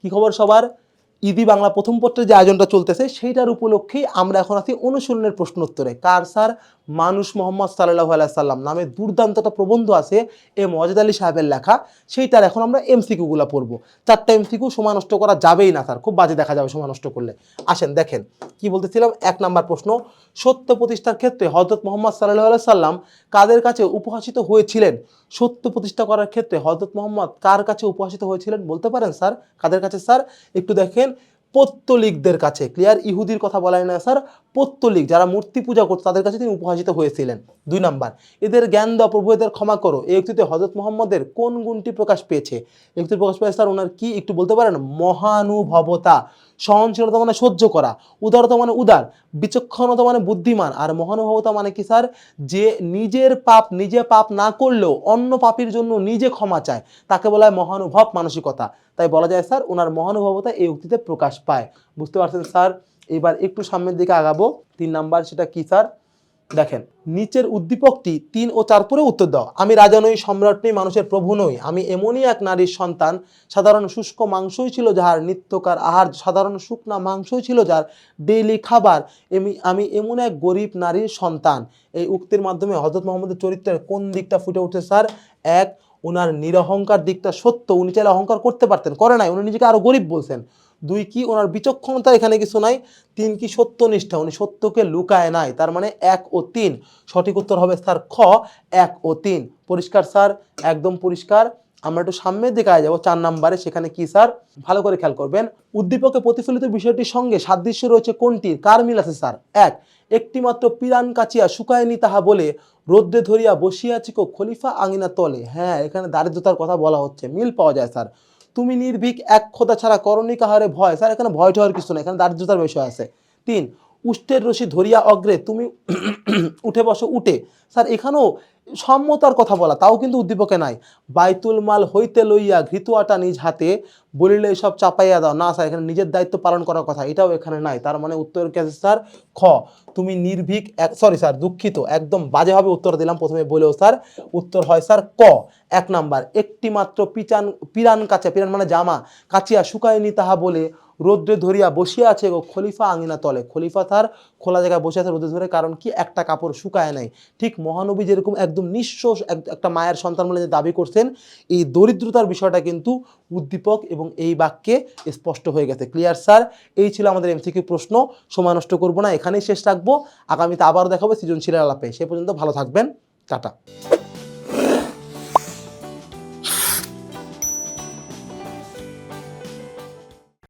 কি খবর সবার? ইদি বাংলা প্রথম পত্রের যে আয়োজনটা চলতেছে সেইটার উপলক্ষেই আমরা এখন আছি অনুশীলনের প্রশ্ন উত্তরে। কার স্যার? মানুষ মোহাম্মদ সাল্লাল্লাহু আলাইহি সাল্লাম নামে দুর্দান্ত একটা প্রবন্ধ আছে এ মওয়াজেদ আলী সাহেবের লেখা, সেইটার এখন আমরা এমসিকিউ গুলা পড়বো। 4টা এমসিকিউ সময় নষ্ট করা যাবেই না স্যার, খুব বাজে দেখা যাবে সময় নষ্ট করলে। আসেন দেখেন কি বলতেছিলাম। 1 নাম্বার প্রশ্ন, সত্য প্রতিষ্ঠার ক্ষেত্রে হযরত মুহাম্মদ সাল্লাল্লাহু আলাইহি সাল্লাম কাদের কাছে উপহাসিত হয়েছিলেন? সত্য প্রতিষ্ঠা করার ক্ষেত্রে হযরত মুহাম্মদ কার কাছে উপহাসিত হয়েছিলেন বলতে পারেন স্যার? কাদের কাছে স্যার? একটু দেখেন, পৌত্তলিকদের কাছে। ক্লিয়ার? ইহুদির কথা বলা হয় না স্যার, পৌত্তলিক যারা মূর্তি পূজা করতো তাদের কাছে তিনি উপহাসিত হয়েছিলেন। 2 নাম্বার, এদের জ্ঞান দাও প্রভু এদের ক্ষমা করো, এই উক্তিতে হযরত মুহাম্মদের কোন গুণটি প্রকাশ পেয়েছে? এই উক্তিতে প্রকাশ পেয়েছে স্যার ওনার কি একটু বলতে পারেন? মহানুভবতা। সহনশীলতা মানে সহ্য করা, উদারতা মানে উদার, বিচক্ষণতা মানে বুদ্ধিমান, আর মহানুভবতা মানে কি স্যার? যে নিজের পাপ নিজে পাপ না করলেও অন্য পাপীর জন্য নিজে ক্ষমা চায়, তাকে বলা হয় মহানুভব মানসিকতা। তাই বলা যায় স্যার ওনার মহানুভবতা এই উক্তিতে প্রকাশ পায়। বুঝতে পারছেন স্যার? এবার একটু সামনের দিকে আগাবো। 3 নাম্বার, সেটা কি স্যার? দেখেন নিচের উদ্দীপকটি 3 ও 4 পরে উত্তর দাও। আমি রাজা নই, সম্রাট নই, মানুষের প্রভু নই, আমি এমনই এক নারীর সন্তান, সাধারণ শুষ্ক মাংসই ছিল যাহার নিত্যকার আহার, সাধারণ শুকনা মাংসই ছিল যার ডেইলি খাবার, আমি এমন এক গরিব নারীর সন্তান। এই উক্তির মাধ্যমে হযরত মুহাম্মদের চরিত্রের কোন দিকটা ফুটে উঠে স্যার? 1, ওনার নিরহংকার দিকটা সত্য, উনি চাইলে অহংকার করতে পারতেন, করে নাই, উনি নিজেকে আরো গরিব বলছেন। 2 কি ওনার বিচক্ষণতা, এখানে কিছু নাই। 3 কি সত্যনিষ্ঠা, উনি সত্যকে লুকায় নাই। তার মানে 1 ও 3। সঠিক উত্তর হবে স্যার খ, 1 ও 3। পরিষ্কার স্যার? একদম পরিষ্কার। আমরা একটু সামনের দিকে আয় যাবো 4 নাম্বারে, সেখানে কি স্যার? ভালো করে খেয়াল করবেন। উদ্দীপকে প্রতিফলিত বিষয়টির সঙ্গে সাদৃশ্য রয়েছে কোনটির? কার মিল আছে স্যার? 1, একটি মাত্র পিরান কাচিয়া শুকায়নি তাহা বলে রোদ্রে ধরিয়া বসিয়াছি কো খলিফা আঙিনা তলে। হ্যাঁ, এখানে দারিদ্রতার কথা বলা হচ্ছে, মিল পাওয়া যায় স্যার। তুমি নির্ভীক এক খোদা ছাড়া করণী কাহারে ভয়, স্যার এখানে ভয় টয়ের কিছু না, এখানে দারিদ্রতার বিষয় আছে। 3, উষ্টের রশি ধরিয়া অগ্রে তুমি উঠে বসো উঠে, স্যার এখানেও সম্মতার কথা বলা, তাও কিন্তু উদ্দীপকে নাই। বাইতুল মাল হইতে লইয়া ঘৃত আটা নিজ হাতে বলিলে সব চাপাইয়া দাও, না স্যার এখানে নিজের দায়িত্ব পালন করার কথা, এটাও এখানে নাই। তার মানে উত্তর কি আছে স্যার? খ, তুমি নির্ভীক সরি স্যার দুঃখিত, একদম বাজেভাবে উত্তর দিলাম প্রথমে বলেও স্যার। উত্তর হয় স্যার ক, 1 নাম্বার, একটি মাত্র পিরান কাচা, পিরান মানে জামা, কাচিয়া শুকায়নি তাহা বলে রোদ্রে ধরিয়া বসিয়া আছে গো খলিফা আঙিনা তলে। খলিফা তার খোলা জায়গায় বসে আছে রোদে ধরে, কারণ কি? একটা কাপড় শুকায় নাই। ঠিক মহানবী যেরকম একদম নিঃস্ব একটা মায়ের সন্তান বলে যে দাবি করছেন, এই দরিদ্রতার বিষয়টা কিন্তু উদ্দীপক এবং এই বাক্যে স্পষ্ট হয়ে গেছে। Clear sir? এই ছিল আমাদের এমসিকিউ প্রশ্ন। সময় নষ্ট করবো না, এখানেই শেষ রাখবো। আগামীতে আবারও দেখাবো সৃজনশীলের আলাপে। সে পর্যন্ত ভালো থাকবেন, টাটা।